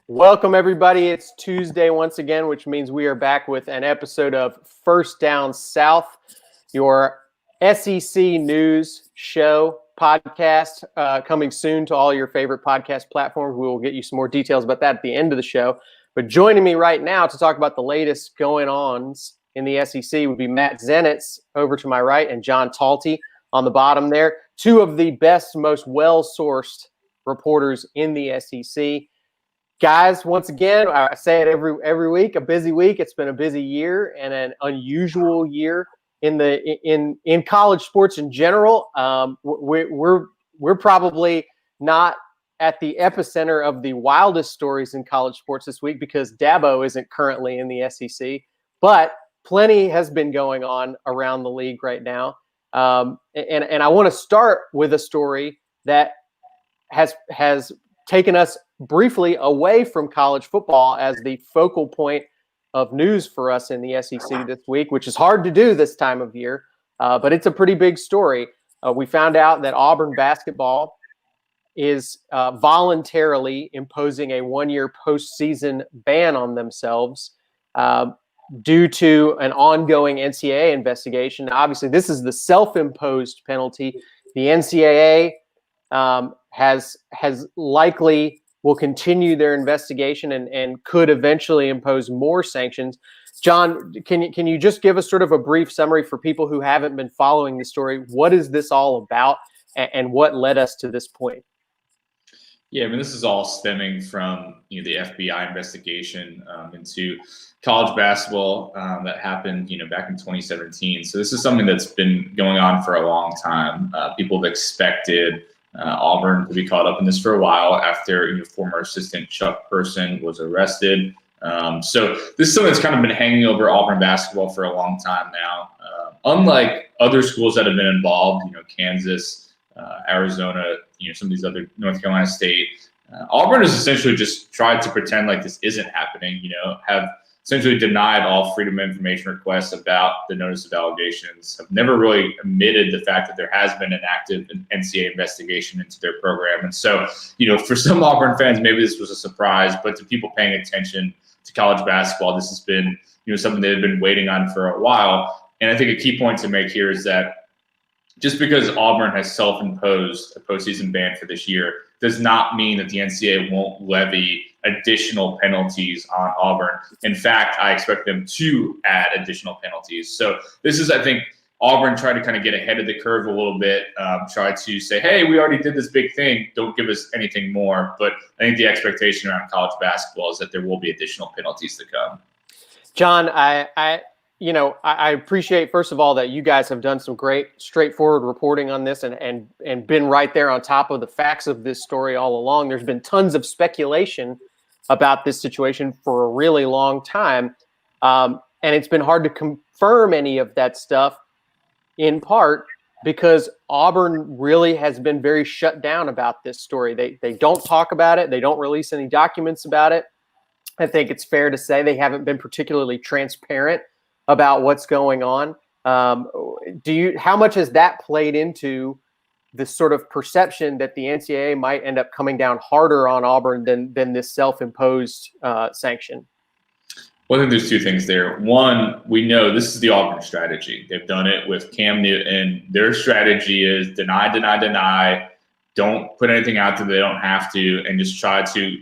Welcome, everybody. It's Tuesday once again, which means we are back with an episode of First Down South, your SEC news show podcast, coming soon to all your favorite podcast platforms. We will get you some more details about that at the end of the show. But joining me right now to talk about the latest going-ons in the SEC would be Matt Zenitz over to my right and John Talty on the bottom there. Two of the best, most well-sourced reporters in the SEC. Guys, once again, I say it every week, a busy week. It's been a busy year and an unusual year in college sports in general. We're probably not at the epicenter of the wildest stories in college sports this week because Dabo isn't currently in the SEC, but plenty has been going on around the league right now. And I want to start with a story that has taken us briefly away from college football as the focal point of news for us in the SEC this week, which is hard to do this time of year, but it's a pretty big story. We found out that Auburn basketball is voluntarily imposing a one-year postseason ban on themselves due to an ongoing NCAA investigation. Now, obviously, this is the self-imposed penalty. The NCAA has likely will continue their investigation and could eventually impose more sanctions. John, can you just give us sort of a brief summary for people who haven't been following the story? What is this all about and what led us to this point? Yeah, I mean, this is all stemming from the FBI investigation into college basketball that happened back in 2017. So this is something that's been going on for a long time. People have expected Auburn to be caught up in this for a while after former assistant Chuck Person was arrested. So this is something that's kind of been hanging over Auburn basketball for a long time now. Unlike other schools that have been involved, Kansas, Arizona, some of these other North Carolina State, Auburn has essentially just tried to pretend like this isn't happening. Have essentially denied all freedom of information requests about the notice of allegations, have never really admitted the fact that there has been an active NCAA investigation into their program. And so, for some Auburn fans, maybe this was a surprise, but to people paying attention to college basketball, this has been, something they've been waiting on for a while. And I think a key point to make here is that just because Auburn has self-imposed a postseason ban for this year does not mean that the NCAA won't levy additional penalties on Auburn. In fact, I expect them to add additional penalties. So this is, I think, Auburn tried to kind of get ahead of the curve a little bit, try to say, hey, we already did this big thing. Don't give us anything more. But I think the expectation around college basketball is that there will be additional penalties to come. John, I appreciate, first of all, that you guys have done some great, straightforward reporting on this and been right there on top of the facts of this story all along. There's been tons of speculation about this situation for a really long time, and it's been hard to confirm any of that stuff, in part because Auburn really has been very shut down about this story. They don't talk about it. They don't release any documents about it. I think it's fair to say they haven't been particularly transparent about what's going on. How much has that played into this sort of perception that the NCAA might end up coming down harder on Auburn than this self-imposed sanction? Well, I think there's two things there. One, we know this is the Auburn strategy. They've done it with Cam Newton. Their strategy is deny, deny, deny. Don't put anything out there they don't have to, and just try to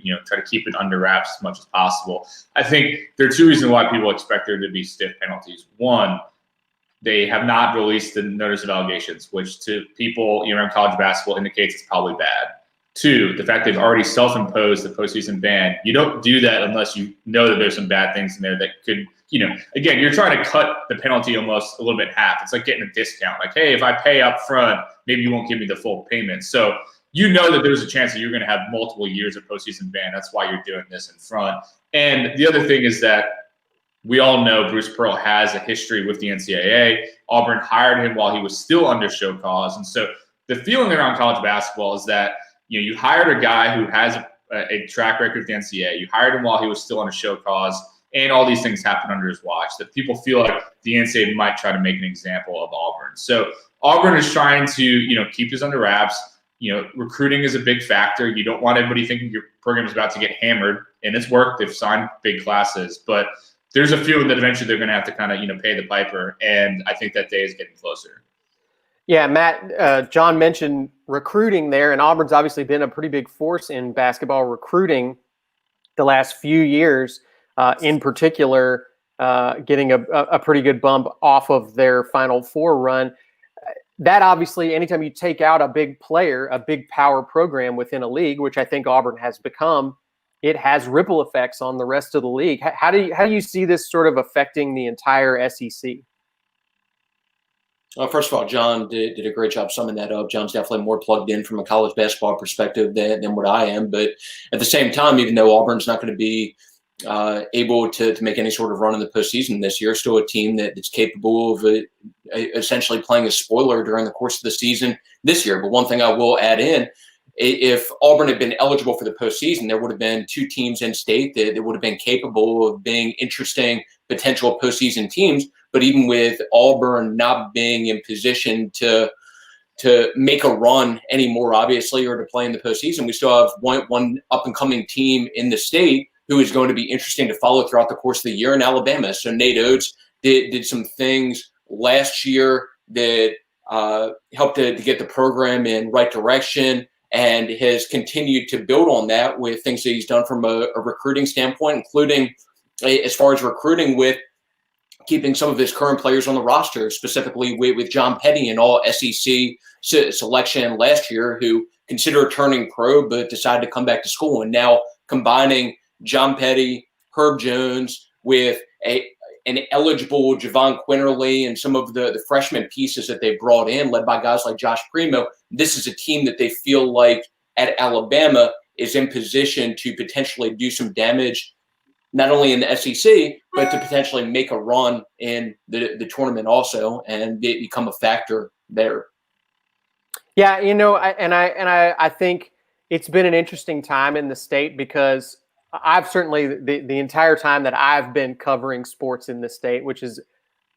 keep it under wraps as much as possible. I think there are two reasons why people expect there to be stiff penalties. One, they have not released the notice of allegations, which to people around college basketball indicates it's probably bad. Two, the fact they've already self-imposed the postseason ban. You don't do that unless you know that there's some bad things in there that could, again, you're trying to cut the penalty almost a little bit in half. It's like getting a discount. Like, hey, if I pay up front, maybe you won't give me the full payment. So that there's a chance that you're going to have multiple years of postseason ban. That's why you're doing this in front. And the other thing is that we all know Bruce Pearl has a history with the NCAA. Auburn hired him while he was still under show cause. And so the feeling around college basketball is that, you hired a guy who has a track record with the NCAA. You hired him while he was still on a show cause, and all these things happened under his watch, that people feel like the NCAA might try to make an example of Auburn. So Auburn is trying to, keep this under wraps. recruiting is a big factor. You don't want everybody thinking your program is about to get hammered, and it's worked. They've signed big classes, but there's a feeling that eventually they're going to have to kind of, pay the piper. And I think that day is getting closer. Yeah, Matt, John mentioned recruiting there, and Auburn's obviously been a pretty big force in basketball recruiting the last few years, in particular, getting a pretty good bump off of their Final Four run. That obviously, anytime you take out a big player, a big power program within a league, which I think Auburn has become, it has ripple effects on the rest of the league. How do you see this sort of affecting the entire SEC? First of all, John did a great job summing that up. John's definitely more plugged in from a college basketball perspective than what I am. But at the same time, even though Auburn's not going to be able to make any sort of run in the postseason this year, still a team that's capable of essentially playing a spoiler during the course of the season this year. But one thing I will add in, if Auburn had been eligible for the postseason, there would have been two teams in state that would have been capable of being interesting potential postseason teams. But even with Auburn not being in position to make a run anymore, obviously, or to play in the postseason, we still have one up-and-coming team in the state who is going to be interesting to follow throughout the course of the year in Alabama. So Nate Oates did some things last year that helped to get the program in right direction, and has continued to build on that with things that he's done from a recruiting standpoint, including as far as recruiting with keeping some of his current players on the roster, specifically with John Petty, an all SEC selection last year, who considered turning pro but decided to come back to school. And now combining John Petty, Herb Jones with an eligible Javon Quinterly and some of the freshman pieces that they brought in, led by guys like Josh Primo, this is a team that they feel like at Alabama is in position to potentially do some damage, not only in the SEC, but to potentially make a run in the tournament also and become a factor there. Yeah, I think it's been an interesting time in the state, because I've certainly the entire time that I've been covering sports in the state, which is,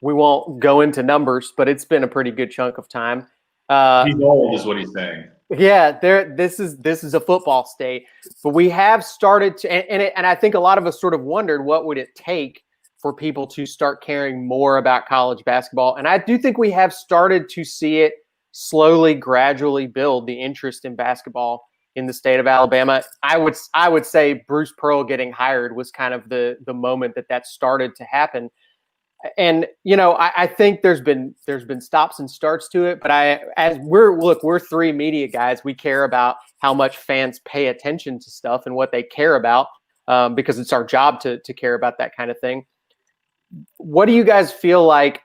we won't go into numbers, but it's been a pretty good chunk of time. He's old, is what he's saying. Yeah, this is a football state, but we have started to, and I think a lot of us sort of wondered what would it take for people to start caring more about college basketball, and I do think we have started to see it slowly, gradually build the interest in basketball in the state of Alabama. I would say Bruce Pearl getting hired was kind of the moment that started to happen. And I think there's been stops and starts to it, but we're three media guys. We care about how much fans pay attention to stuff and what they care about, because it's our job to care about that kind of thing. What do you guys feel like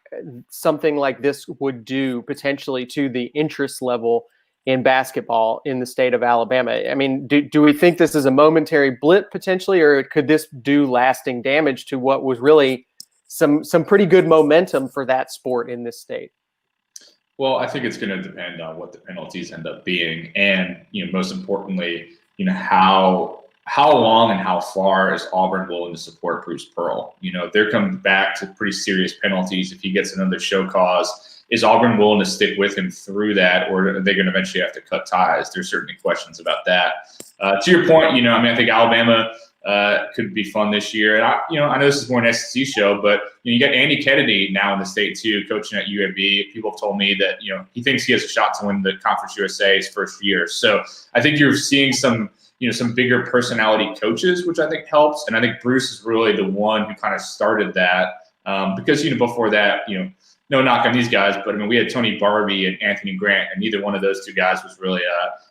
something like this would do potentially to the interest level in basketball in the state of Alabama? I mean, do we think this is a momentary blip potentially, or could this do lasting damage to what was really some pretty good momentum for that sport in this state? Well, I think it's going to depend on what the penalties end up being, and most importantly, how long and how far is Auburn willing to support Bruce Pearl? They're coming back to pretty serious penalties. If he gets another show cause, is Auburn willing to stick with him through that, or are they going to eventually have to cut ties? There's certainly questions about that. To your point, I think Alabama could be fun this year. And I know this is more an SEC show, but you got Andy Kennedy now in the state too, coaching at UAB. People have told me that he thinks he has a shot to win the Conference USA his first year. So I think you're seeing some bigger personality coaches, which I think helps. And I think Bruce is really the one who kind of started that, because before that, no knock on these guys, but we had Tony Barbie and Anthony Grant, and neither one of those two guys was really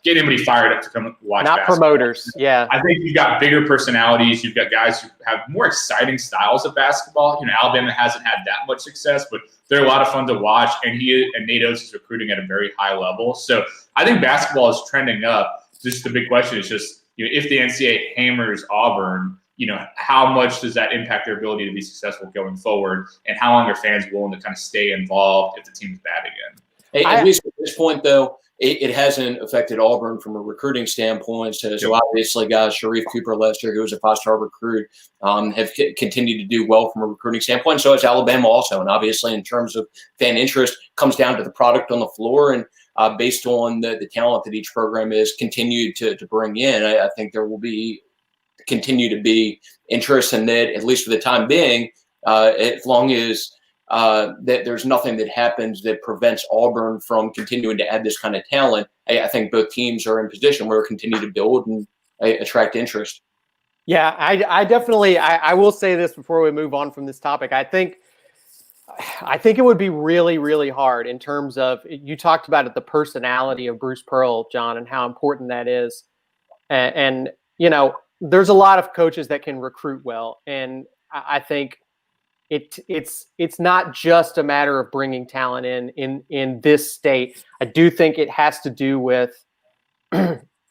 getting anybody fired up to come watch Not basketball. Promoters, yeah. I think you've got bigger personalities. You've got guys who have more exciting styles of basketball. Alabama hasn't had that much success, but they're a lot of fun to watch, and Nate Oates is recruiting at a very high level. So I think basketball is trending up. Just the big question is just, if the NCAA hammers Auburn, how much does that impact their ability to be successful going forward, and how long are fans willing to kind of stay involved if the team's bad again? At least at this point, though, it hasn't affected Auburn from a recruiting standpoint. So obviously, guys, Sharif Cooper Lester, who was a five-star recruit, have continued to do well from a recruiting standpoint. So has Alabama also. And obviously, in terms of fan interest, comes down to the product on the floor. And based on the talent that each program is continued to bring in. I think there will continue to be interest in that, at least for the time being, as long as that there's nothing that happens that prevents Auburn from continuing to add this kind of talent. I think both teams are in position where we continue to build and attract interest. Yeah, I definitely, I will say this before we move on from this topic. I think it would be really, really hard in terms of, you talked about it, the personality of Bruce Pearl, John, and how important that is. And there's a lot of coaches that can recruit well. And I think it's not just a matter of bringing talent in this state. I do think it has to do with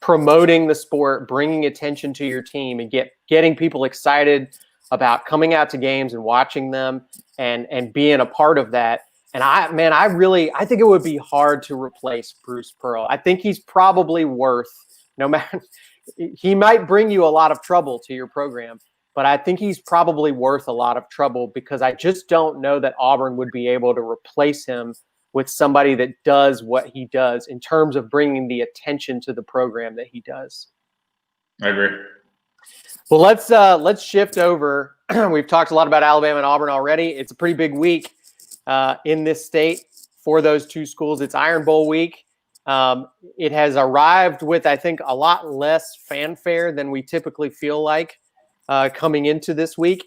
promoting the sport, bringing attention to your team, and getting people excited about coming out to games and watching them and being a part of that. And I think it would be hard to replace Bruce Pearl. I think he's probably worth, no matter, he might bring you a lot of trouble to your program, but I think he's probably worth a lot of trouble, because I just don't know that Auburn would be able to replace him with somebody that does what he does in terms of bringing the attention to the program that he does. I agree. Well, let's shift over. We've talked a lot about Alabama and Auburn already. It's a pretty big week in this state for those two schools. It's Iron Bowl week. It has arrived with, I think, a lot less fanfare than we typically feel like coming into this week.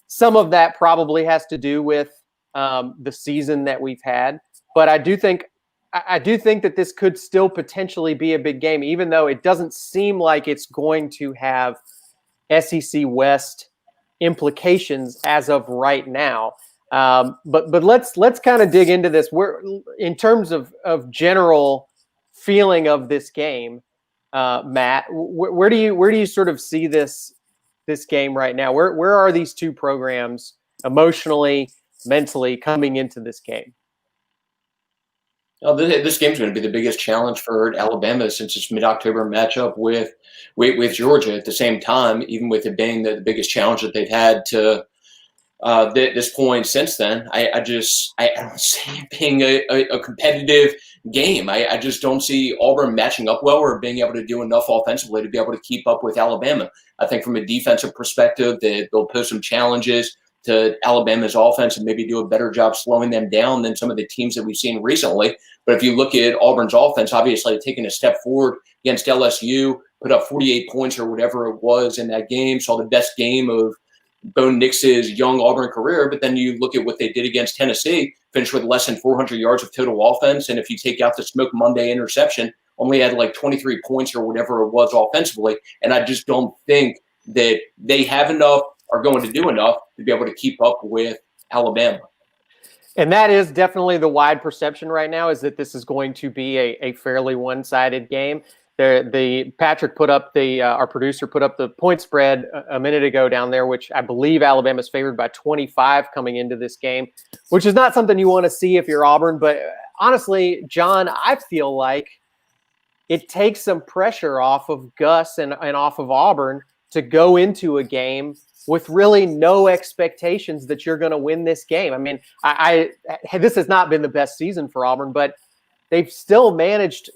Some of that probably has to do with the season that we've had, but I do think that this could still potentially be a big game, even though it doesn't seem like it's going to have SEC West implications as of right now. But let's kind of dig into this. We're in terms of general feeling of this game, Matt. Where do you sort of see this game right now? Where are these two programs emotionally, mentally coming into this game? This game's going to be the biggest challenge for Alabama since its mid-October matchup with Georgia. At the same time, even with it being the biggest challenge that they've had to this point since then, I don't see it being a competitive game. I just don't see Auburn matching up well or being able to do enough offensively to be able to keep up with Alabama. I think from a defensive perspective, they'll pose some challenges to Alabama's offense and maybe do a better job slowing them down than some of the teams that we've seen recently. But if you look at Auburn's offense, obviously taking a step forward against LSU, put up 48 points or whatever it was in that game, saw the best game of Bo Nix's young Auburn career. But then you look at what they did against Tennessee, finished with less than 400 yards of total offense. And if you take out the Smoke Monday interception, only had like 23 points or whatever it was offensively. And I just don't think that they have enough, are going to do enough to be able to keep up with Alabama. And that is definitely the wide perception right now, is that this is going to be a fairly one-sided game. Patrick put up our producer put up the point spread a minute ago down there, which I believe Alabama's favored by 25 coming into this game, which is not something you want to see if you're Auburn. But honestly, John, I feel like it takes some pressure off of Gus and off of Auburn to go into a game with really no expectations that you're going to win this game. I mean, this has not been the best season for Auburn, but they've still managed,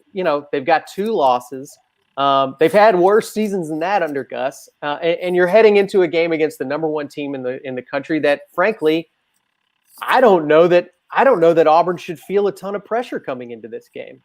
they've got 2 losses. They've had worse seasons than that under Gus. And you're heading into a game against the number 1 team in the country that, frankly, I don't know that Auburn should feel a ton of pressure coming into this game.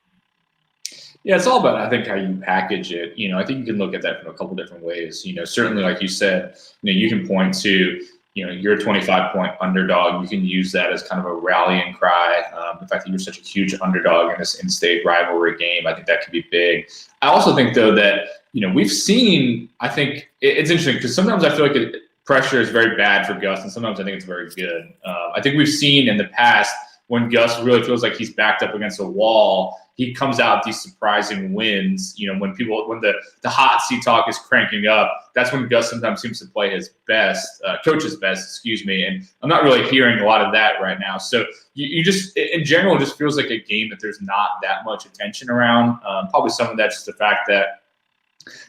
Yeah, it's all about, I think, how you package it. I think you can look at that from a couple different ways. Certainly, like you said, you can point to, you're a 25-point underdog. You can use that as kind of a rallying cry. The fact that you're such a huge underdog in this in-state rivalry game, I think that could be big. I also think, though, that, we've seen, I think it's interesting because sometimes I feel like pressure is very bad for Gus, and sometimes I think it's very good. I think we've seen in the past when Gus really feels like he's backed up against a wall, he comes out with these surprising wins. When the hot seat talk is cranking up, that's when Gus sometimes seems to play his best, coach's best, and I'm not really hearing a lot of that right now. So you just, in general, it just feels like a game that there's not that much attention around. Probably some of that's just the fact that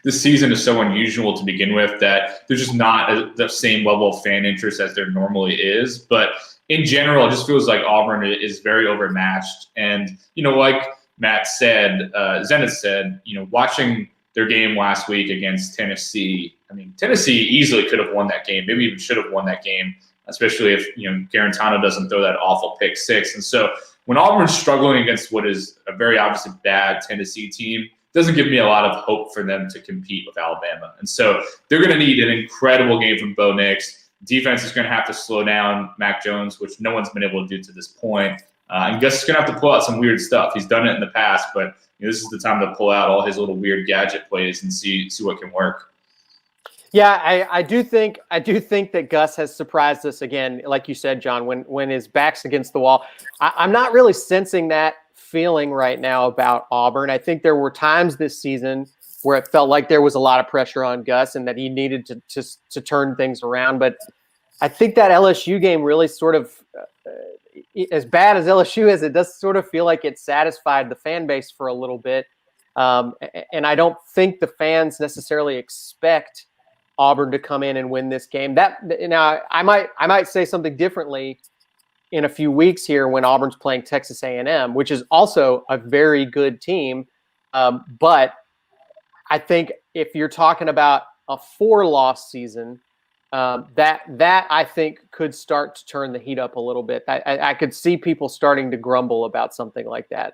this season is so unusual to begin with that there's just not the same level of fan interest as there normally is. But in general, it just feels like Auburn is very overmatched. And, Matt said, Zenitz said, watching their game last week against Tennessee, I mean, Tennessee easily could have won that game, maybe even should have won that game, especially if, Garantano doesn't throw that awful pick six. And so when Auburn's struggling against what is a very obviously bad Tennessee team, it doesn't give me a lot of hope for them to compete with Alabama. And so they're going to need an incredible game from Bo Nix. Defense is going to have to slow down Mac Jones, which no one's been able to do to this point. And Gus is going to have to pull out some weird stuff. He's done it in the past, but this is the time to pull out all his little weird gadget plays and see what can work. Yeah, I do think that Gus has surprised us again, like you said, John, when his back's against the wall. I'm not really sensing that feeling right now about Auburn. I think there were times this season where it felt like there was a lot of pressure on Gus and that he needed to turn things around. But I think that LSU game really sort of, as bad as LSU is, it does sort of feel like it satisfied the fan base for a little bit. And I don't think the fans necessarily expect Auburn to come in and win this game. Now I might say something differently in a few weeks here when Auburn's playing Texas A&M, which is also a very good team. But I think if you're talking about a 4-loss season, that I think could start to turn the heat up a little bit. I could see people starting to grumble about something like that.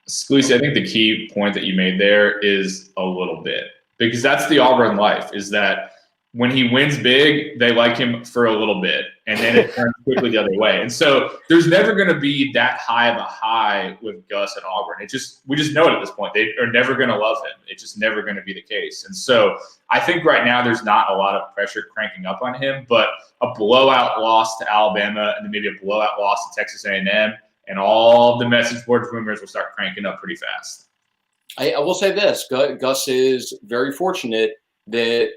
Scalise, I think the key point that you made there is a little bit, because that's the Auburn life, is that when he wins big, they like him for a little bit, and then it turns quickly the other way. And so there's never going to be that high of a high with Gus and Auburn. We just know it at this point. They are never going to love him. It's just never going to be the case. And so I think right now there's not a lot of pressure cranking up on him, but a blowout loss to Alabama and then maybe a blowout loss to Texas A&M, and all the message board rumors will start cranking up pretty fast. I will say this. Gus is very fortunate that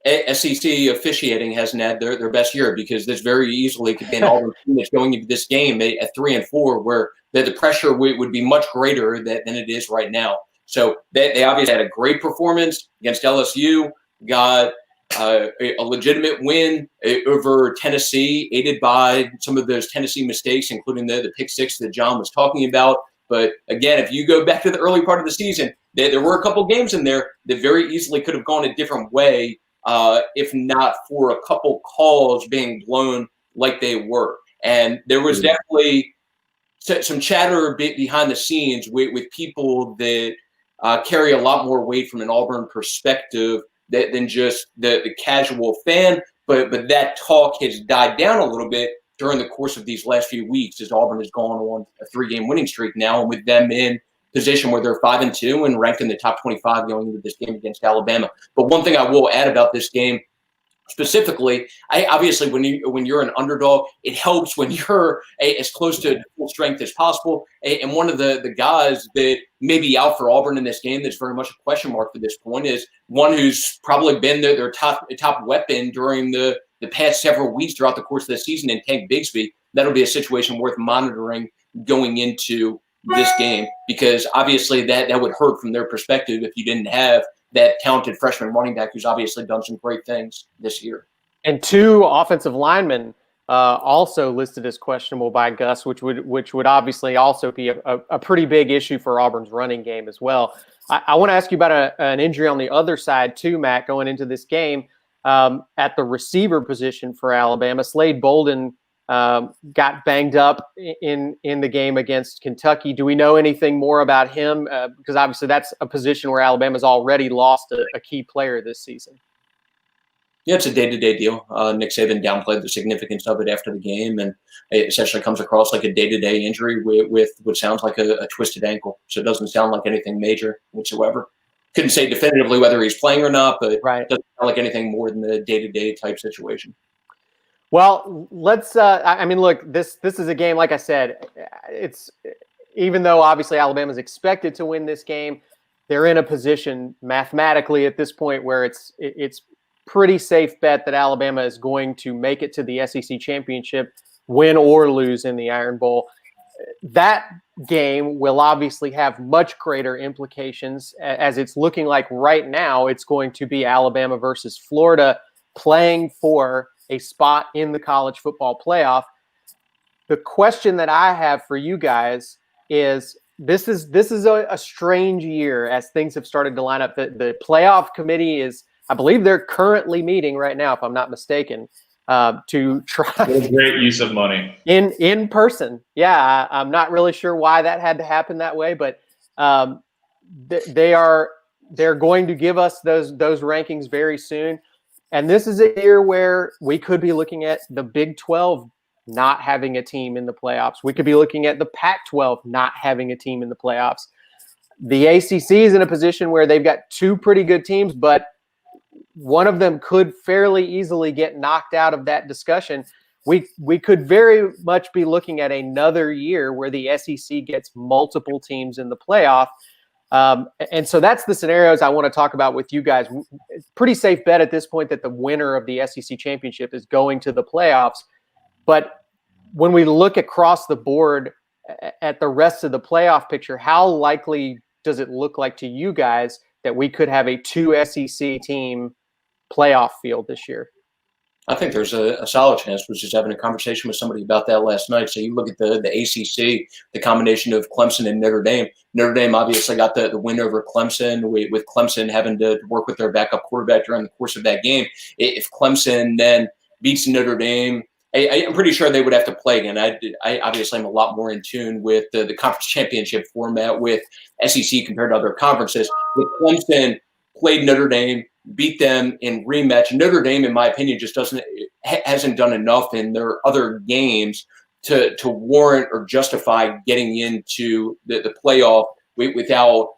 SEC officiating hasn't had their best year, because this very easily could be an Auburn team that's going into this game at 3-4, where the pressure would be much greater than it is right now. So they obviously had a great performance against LSU, got a legitimate win over Tennessee, aided by some of those Tennessee mistakes, including the pick six that John was talking about. But again, if you go back to the early part of the season, there were a couple games in there that very easily could have gone a different way, if not for a couple calls being blown like they were. And there was definitely some chatter a bit behind the scenes with people that carry a lot more weight from an Auburn perspective than just the casual fan. But that talk has died down a little bit during the course of these last few weeks, as Auburn has gone on a 3-game winning streak now, and with them in position where they're 5-2 and ranked in the top 25 going into this game against Alabama. But one thing I will add about this game specifically, obviously when you're an underdog, it helps when you're as close to full strength as possible. And one of the guys that may be out for Auburn in this game that's very much a question mark for this point is one who's probably been their top weapon during the past several weeks throughout the course of the season, in Tank Bigsby. That'll be a situation worth monitoring going into this game, because obviously that would hurt from their perspective if you didn't have that talented freshman running back who's obviously done some great things this year. And 2 offensive linemen also listed as questionable by Gus, which would obviously also be a pretty big issue for Auburn's running game as well. I want to ask you about an injury on the other side too, Matt, going into this game at the receiver position for Alabama. Slade Bolden got banged up in the game against Kentucky. Do we know anything more about him? Because obviously that's a position where Alabama's already lost a key player this season. Yeah, it's a day-to-day deal. Nick Saban downplayed the significance of it after the game, and it essentially comes across like a day-to-day injury with what sounds like a twisted ankle. So it doesn't sound like anything major whatsoever. Couldn't say definitively whether he's playing or not, but it doesn't sound like anything more than the day-to-day type situation. Well, let's. I mean, look, this is a game. Like I said, it's even though obviously Alabama's expected to win this game, they're in a position mathematically at this point where it's pretty safe bet that Alabama is going to make it to the SEC championship, win or lose in the Iron Bowl. That game will obviously have much greater implications, as it's looking like right now. It's going to be Alabama versus Florida, playing for a spot in the college football playoff. The question that I have for you guys is, this is a strange year as things have started to line up. The playoff committee is, I believe they're currently meeting right now, if I'm not mistaken, to try. Great use of money in person. Yeah, I'm not really sure why that had to happen that way, but they're going to give us those rankings very soon. And this is a year where we could be looking at the Big 12 not having a team in the playoffs. We could be looking at the Pac-12 not having a team in the playoffs. The ACC is in a position where they've got two pretty good teams, but one of them could fairly easily get knocked out of that discussion. We could very much be looking at another year where the SEC gets multiple teams in the playoff. And so that's the scenarios I want to talk about with you guys. It's pretty safe bet at this point that the winner of the SEC championship is going to the playoffs. But when we look across the board at the rest of the playoff picture, how likely does it look like to you guys that we could have a 2 SEC team playoff field this year? I think there's a solid chance. I was just having a conversation with somebody about that last night. So you look at the ACC, the combination of Clemson and Notre Dame. Notre Dame obviously got the win over Clemson, with Clemson having to work with their backup quarterback during the course of that game. If Clemson then beats Notre Dame, I'm pretty sure they would have to play again. I obviously am a lot more in tune with the conference championship format with SEC compared to other conferences. With Clemson played Notre Dame, beat them in rematch. Notre Dame, in my opinion, just hasn't done enough in their other games to warrant or justify getting into the playoff without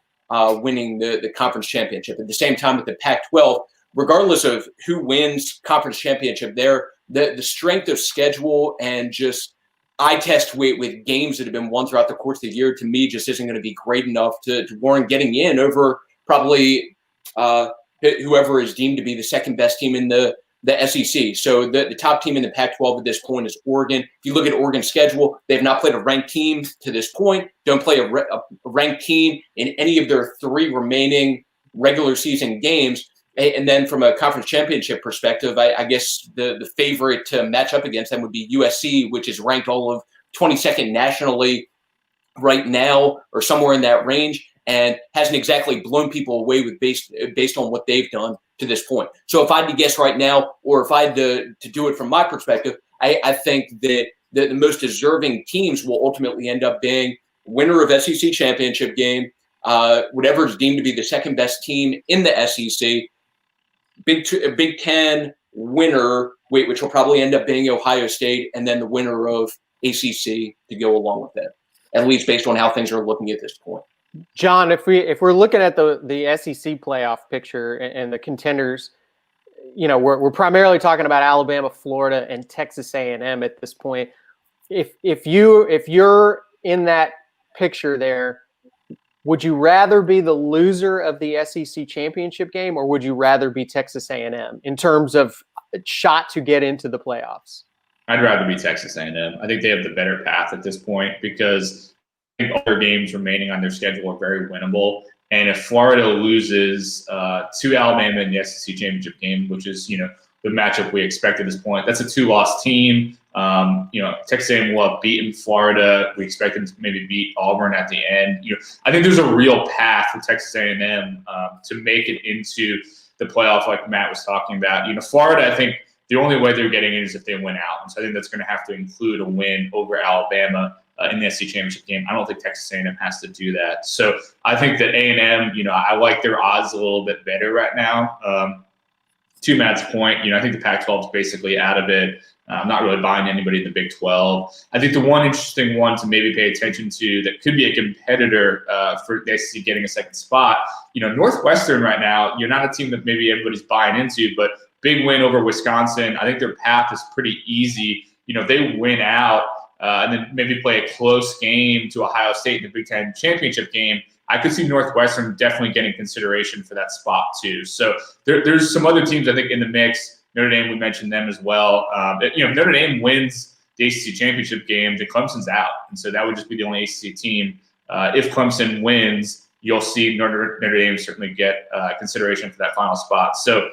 winning the conference championship. At the same time, with the Pac-12, regardless of who wins conference championship there, the strength of schedule and just eye test with games that have been won throughout the course of the year, to me, just isn't going to be great enough to warrant getting in over probably whoever is deemed to be the second best team in the SEC. So the top team in the Pac-12 at this point is Oregon. If you look at Oregon's schedule, they have not played a ranked team to this point, don't play a ranked team in any of their 3 remaining regular season games. And then from a conference championship perspective, I guess the favorite to match up against them would be USC, which is ranked all of 22nd nationally right now, or somewhere in that range, and hasn't exactly blown people away with based on what they've done to this point. So if I had to guess right now, or if I had to do it from my perspective, I think that the most deserving teams will ultimately end up being winner of SEC championship game, whatever is deemed to be the second best team in the SEC, Big Ten winner, which will probably end up being Ohio State, and then the winner of ACC to go along with that, at least based on how things are looking at this point. John, if we're looking at the SEC playoff picture and the contenders, we're primarily talking about Alabama, Florida, and Texas A&M at this point. If you're in that picture there, would you rather be the loser of the SEC championship game, or would you rather be Texas A&M in terms of shot to get into the playoffs? I'd rather be Texas A&M. I think they have the better path at this point because I think all their games remaining on their schedule are very winnable. And if Florida loses to Alabama in the SEC championship game, which is the matchup we expect at this point, that's a 2-loss team. Texas A&M will have beaten Florida. We expect them to maybe beat Auburn at the end. I think there's a real path for Texas A&M to make it into the playoff, like Matt was talking about. Florida, I think the only way they're getting in is if they win out. And so I think that's going to have to include a win over Alabama in the SEC championship game. I don't think Texas A&M has to do that. So I think that A&M, I like their odds a little bit better right now. To Matt's point, I think the Pac-12 is basically out of it. I'm not really buying anybody in the Big 12. I think the one interesting one to maybe pay attention to that could be a competitor for the SEC getting a second spot, Northwestern right now, you're not a team that maybe everybody's buying into, but big win over Wisconsin. I think their path is pretty easy. If they win out and then maybe play a close game to Ohio State in the Big Ten championship game, I could see Northwestern definitely getting consideration for that spot too. So there's some other teams I think in the mix. Notre Dame, we mentioned them as well. If Notre Dame wins the ACC championship game, then Clemson's out, and so that would just be the only ACC team. If Clemson wins, you'll see Notre Dame certainly get consideration for that final spot. So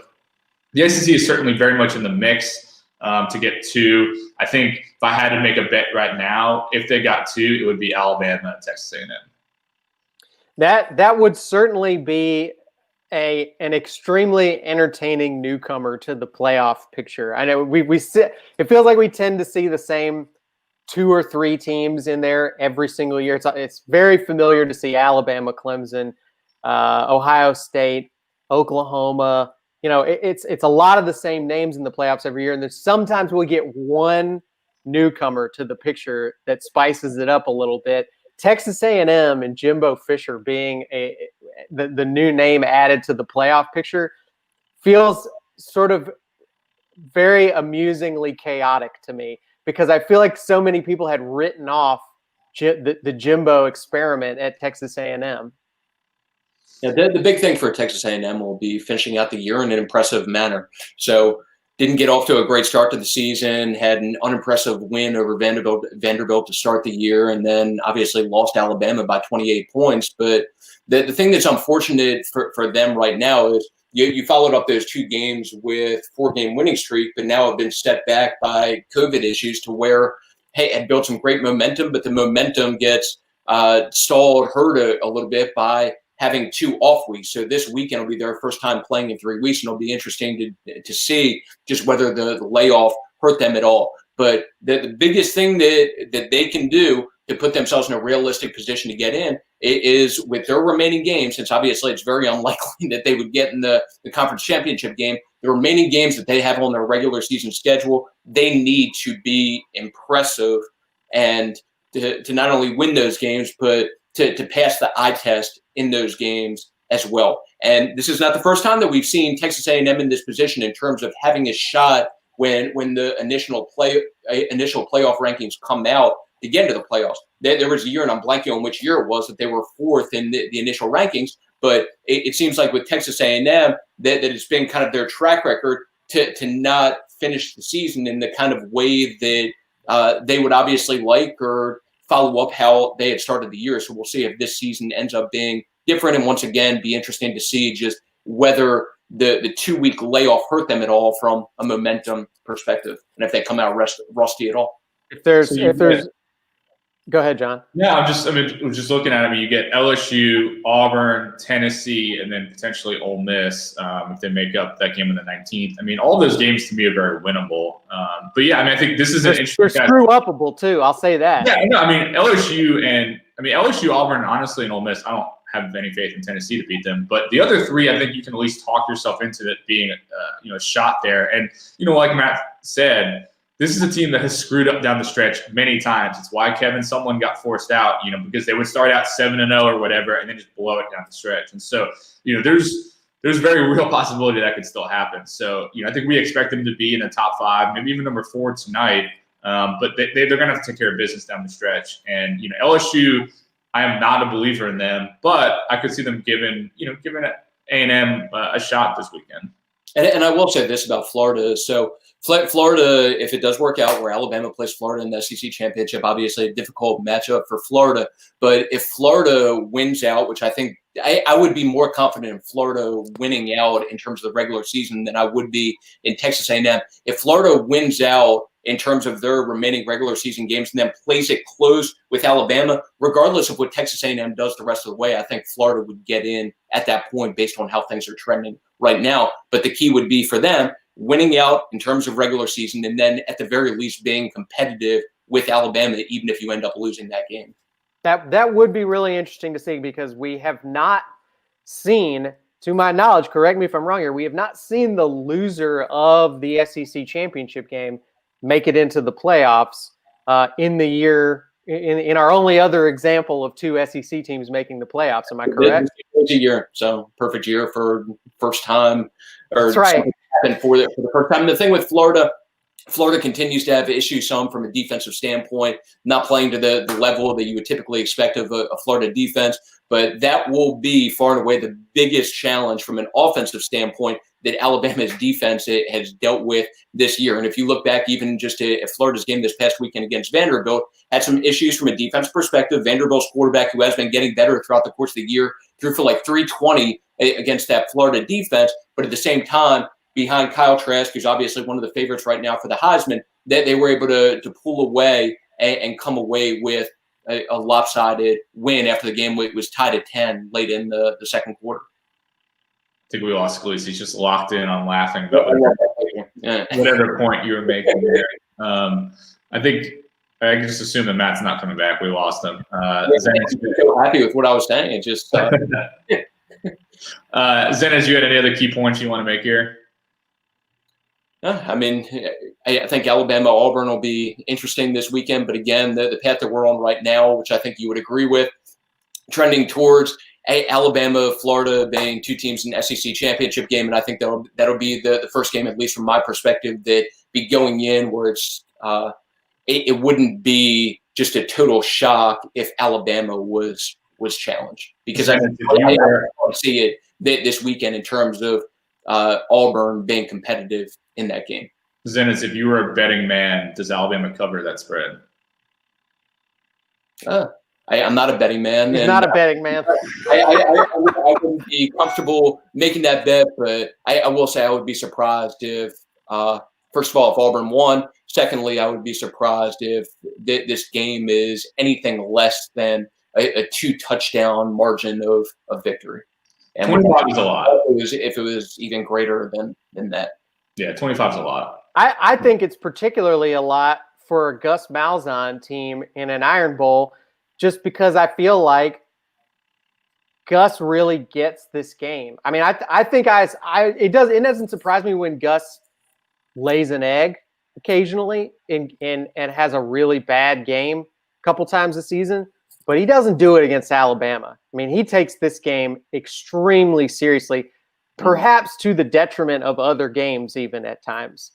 the SEC is certainly very much in the mix to get 2. I think if I had to make a bet right now, if they got 2, it would be Alabama and Texas A&M. That would certainly be an extremely entertaining newcomer to the playoff picture. I know it feels like we tend to see the same 2 or 3 teams in there every single year. It's very familiar to see Alabama, Clemson, Ohio State, Oklahoma. It's a lot of the same names in the playoffs every year, and then sometimes we'll get one newcomer to the picture that spices it up a little bit. Texas A&M and Jimbo Fisher being the new name added to the playoff picture feels sort of very amusingly chaotic to me, because I feel like so many people had written off the Jimbo experiment at Texas A&M. Yeah, the big thing for Texas A&M will be finishing out the year in an impressive manner. So didn't get off to a great start to the season, had an unimpressive win over Vanderbilt to start the year, and then obviously lost Alabama by 28 points. But the thing that's unfortunate for them right now is you followed up those 2 games with 4-game winning streak, but now have been set back by COVID issues to where, hey, had built some great momentum, but the momentum gets stalled, hurt a little bit by having 2 off weeks. So this weekend will be their first time playing in 3 weeks, and it'll be interesting to see just whether the layoff hurt them at all. But the biggest thing that they can do to put themselves in a realistic position to get in is with their remaining games, since obviously it's very unlikely that they would get in the conference championship game, the remaining games that they have on their regular season schedule, they need to be impressive and to not only win those games, but to pass the eye test in those games as well. And this is not the first time that we've seen Texas A&M in this position in terms of having a shot when the initial playoff rankings come out to get into the playoffs. There was a year, and I'm blanking on which year it was, that they were 4th in the initial rankings. But it seems like with Texas A&M that it's been kind of their track record to not finish the season in the kind of way that they would obviously like, or follow up how they had started the year. So we'll see if this season ends up being different. And once again, be interesting to see just whether the 2-week layoff hurt them at all from a momentum perspective, and if they come out rusty at all. Go ahead, John. Yeah, we're just looking at it. I mean, you get LSU, Auburn, Tennessee, and then potentially Ole Miss if they make up that game on the 19th. I mean, all those games to me are very winnable. But yeah, I mean, I think this is an interesting. They're screw-upable too. I'll say that. Yeah, no, I mean LSU, Auburn, honestly, and Ole Miss. I don't have any faith in Tennessee to beat them. But the other 3, I think you can at least talk yourself into it being a shot there. And like Matt said, this is a team that has screwed up down the stretch many times. It's why Kevin Sumlin got forced out, because they would start out 7-0 or whatever, and then just blow it down the stretch. And so, there's very real possibility that could still happen. So, I think we expect them to be in the top 5, maybe even number 4 tonight. But they're going to have to take care of business down the stretch. And, LSU, I am not a believer in them, but I could see them giving A&M a shot this weekend. And I will say this about Florida. So Florida, if it does work out where Alabama plays Florida in the SEC championship, obviously a difficult matchup for Florida. But if Florida wins out, which I think I would be more confident in Florida winning out in terms of the regular season than I would be in Texas A&M. If Florida wins out in terms of their remaining regular season games and then plays it close with Alabama, regardless of what Texas A&M does the rest of the way, I think Florida would get in at that point based on how things are trending right now. But the key would be for them winning out in terms of regular season, and then at the very least being competitive with Alabama, even if you end up losing that game. That would be really interesting to see, because we have not seen, to my knowledge, correct me if I'm wrong here, we have not seen the loser of the SEC championship game make it into the playoffs in the year, in our only other example of 2 SEC teams making the playoffs. Am I correct? It's a year, so perfect year for first time. That's right. For the first time. And the thing with Florida continues to have issues, some from a defensive standpoint, not playing to the level that you would typically expect of a Florida defense. But that will be far and away the biggest challenge from an offensive standpoint that Alabama's defense has dealt with this year. And if you look back even just at Florida's game this past weekend against Vanderbilt, had some issues from a defense perspective. Vanderbilt's quarterback, who has been getting better throughout the course of the year, threw for like 320 against that Florida defense. But at the same time, behind Kyle Trask, who's obviously one of the favorites right now for the Heisman, that they were able to pull away and come away with a lopsided win after the game was tied at 10 late in the second quarter. I think we lost Khaleesi. He's just locked in on laughing about whatever point you were making there. I think I can just assume that Matt's not coming back. We lost him. Zenitz, I'm so happy with what I was saying. It just Zenitz, you had any other key points you want to make here? I mean, I think Alabama Auburn will be interesting this weekend. But again, the path that we're on right now, which I think you would agree with, trending towards Alabama, Florida being two teams in the SEC championship game, and I think that'll be the first game, at least from my perspective, that be going in where it wouldn't be just a total shock if Alabama was challenged, because I see it this weekend in terms of Auburn being competitive in that game. Zenitz, if you were a betting man, does Alabama cover that spread? I'm not a betting man. He's not a betting man. I wouldn't be comfortable making that bet, but I will say I would be surprised if, first of all, if Auburn won. Secondly, I would be surprised if this game is anything less than a 2-touchdown margin of victory. And 25 is a lot. If it was even greater than that. Yeah, 25 is a lot. I think it's particularly a lot for a Gus Malzahn team in an Iron Bowl, just because I feel like Gus really gets this game. I mean, I think it doesn't surprise me when Gus lays an egg occasionally and has a really bad game a couple times this season, but he doesn't do it against Alabama. I mean, he takes this game extremely seriously, perhaps to the detriment of other games even at times.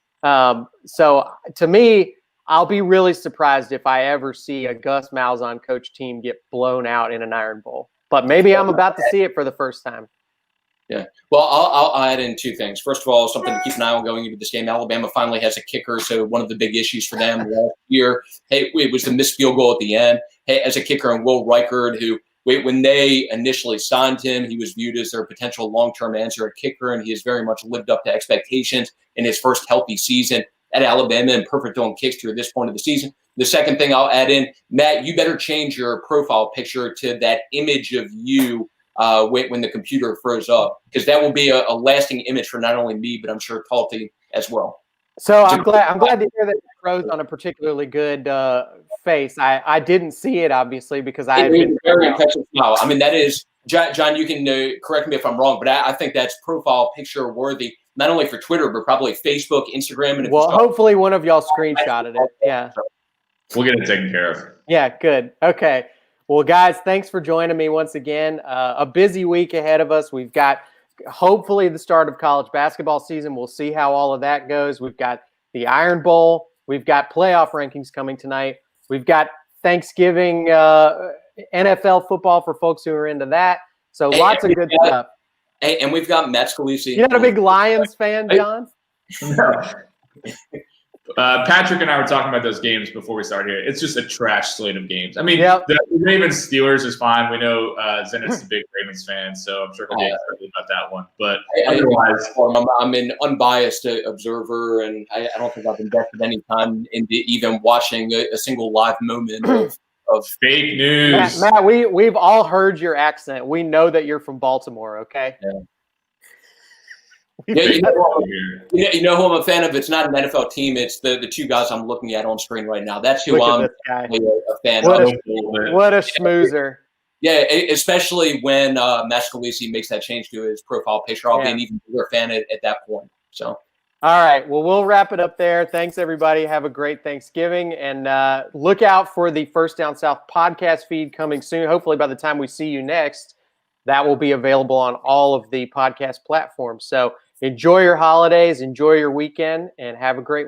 So to me, I'll be really surprised if I ever see a Gus Malzahn coach team get blown out in an Iron Bowl. But maybe I'm about to see it for the first time. Yeah. Well, I'll add in two things. First of all, something to keep an eye on going into this game. Alabama finally has a kicker, so one of the big issues for them last year, it was the missed field goal at the end. As a kicker, and Will Reichard, who when they initially signed him, he was viewed as their potential long-term answer at kicker, and he has very much lived up to expectations in his first healthy season at Alabama and perfect on kicks to this point of the season. The second thing I'll add in, Matt, you better change your profile picture to that image of you when the computer froze up, because that will be a lasting image for not only me, but I'm sure Talty as well. So I'm glad to hear that it froze on a particularly good face. I didn't see it, obviously, because I had been very impressive smile. I mean, that is, John, you can correct me if I'm wrong, but I think that's profile picture worthy, not only for Twitter, but probably Facebook, Instagram. And well, hopefully one of y'all screenshotted it. Yeah. We'll get it taken care of. Yeah, good. Okay. Well, guys, thanks for joining me once again. A busy week ahead of us. We've got hopefully the start of college basketball season. We'll see how all of that goes. We've got the Iron Bowl. We've got playoff rankings coming tonight. We've got Thanksgiving NFL football for folks who are into that. So lots of good stuff. Hey, and we've got Matt Scalisi. You're not a big Lions fan, John? Patrick and I were talking about those games before we started here. It's just a trash slate of games. I mean, the Ravens Steelers is fine. We know Zenitz is a big Ravens fan, so I'm sure he'll be excited about that one. But otherwise, I'm an unbiased observer, and I don't think I've invested any time into even watching a single live moment of fake news. Matt, we've all heard your accent. We know that you're from Baltimore, okay? Yeah. You know who I'm a fan of? It's not an NFL team. It's the two guys I'm looking at on screen right now. That's who I'm a fan of. What a schmoozer. Yeah, especially when Matt Scalisi makes that change to his profile picture. I'll be an even bigger fan at that point. So. All right. Well, we'll wrap it up there. Thanks, everybody. Have a great Thanksgiving. And look out for the First Down South podcast feed coming soon. Hopefully by the time we see you next, that will be available on all of the podcast platforms. So enjoy your holidays, enjoy your weekend, and have a great one.